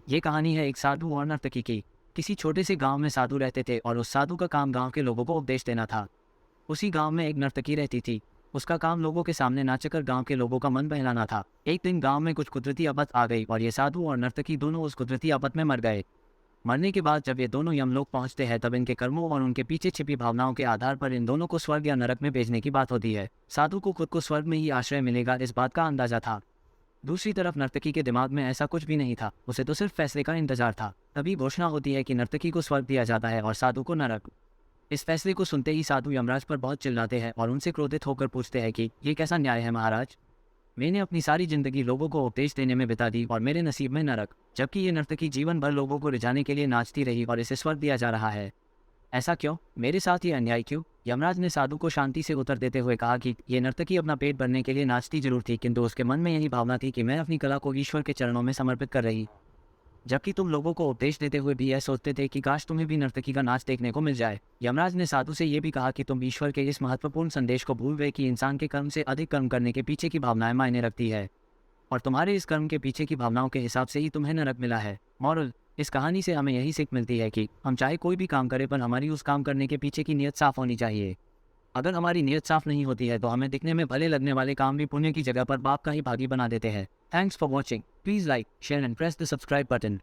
ये कहानी है एक साधु और नर्तकी की। किसी छोटे से गांव में साधु रहते थे और उस साधु का काम गांव के लोगों को उपदेश देना था। उसी गांव में एक नर्तकी रहती थी। उसका काम लोगों के सामने नाचकर गांव के लोगों का मन बहलाना था। एक दिन गांव में कुछ कुदरती आफत आ गई और ये साधु और नर्तकी दोनों उस कुदरती आफत में मर गए। मरने के बाद जब ये दोनों यमलोक पहुंचते हैं तब इनके कर्मों और उनके पीछे छिपी भावनाओं के आधार पर इन दोनों को स्वर्ग या नरक में भेजने की बात होती है। साधु को खुद को स्वर्ग में ही आश्रय मिलेगा इस बात का अंदाजा था। दूसरी तरफ नर्तकी के दिमाग में ऐसा कुछ भी नहीं था, उसे तो सिर्फ फैसले का इंतजार था। तभी घोषणा होती है कि नर्तकी को स्वर्ग दिया जाता है और साधु को नरक। इस फैसले को सुनते ही साधु यमराज पर बहुत चिल्लाते हैं और उनसे क्रोधित होकर पूछते हैं कि ये कैसा न्याय है महाराज। मैंने अपनी सारी जिंदगी लोगों को उपदेश देने में बिता दी और मेरे नसीब में नरक, जबकि ये नर्तकी जीवन भर लोगों को रिझाने के लिए नाचती रही और इसे स्वर्ग दिया जा रहा है। ऐसा क्यों? मेरे साथ ये अन्याय क्यों? यमराज ने साधु को शांति से उत्तर देते हुए कहा कि ये नर्तकी अपना पेट भरने के लिए नाचती जरूर थी, किंतु उसके मन में यही भावना थी कि मैं अपनी कला को ईश्वर के चरणों में समर्पित कर रही, जबकि तुम लोगों को उपदेश देते हुए भी यह सोचते थे कि काश तुम्हें भी नर्तकी का नाच देखने को मिल जाए। यमराज ने साधु से यह भी कहा कि तुम ईश्वर के इस महत्वपूर्ण संदेश को भूल गए कि इंसान के कर्म से अधिक कर्म करने के पीछे की भावनाएं मायने रखती है, और तुम्हारे इस कर्म के पीछे की भावनाओं के हिसाब से ही तुम्हें नरक मिला है। मॉरल, इस कहानी से हमें यही सीख मिलती है कि हम चाहे कोई भी काम करें पर हमारी उस काम करने के पीछे की नीयत साफ होनी चाहिए। अगर हमारी नीयत साफ नहीं होती है तो हमें दिखने में भले लगने वाले काम भी पुण्य की जगह पर पाप का ही भागी बना देते हैं। Thanks for watching. Please like, share and press the subscribe button.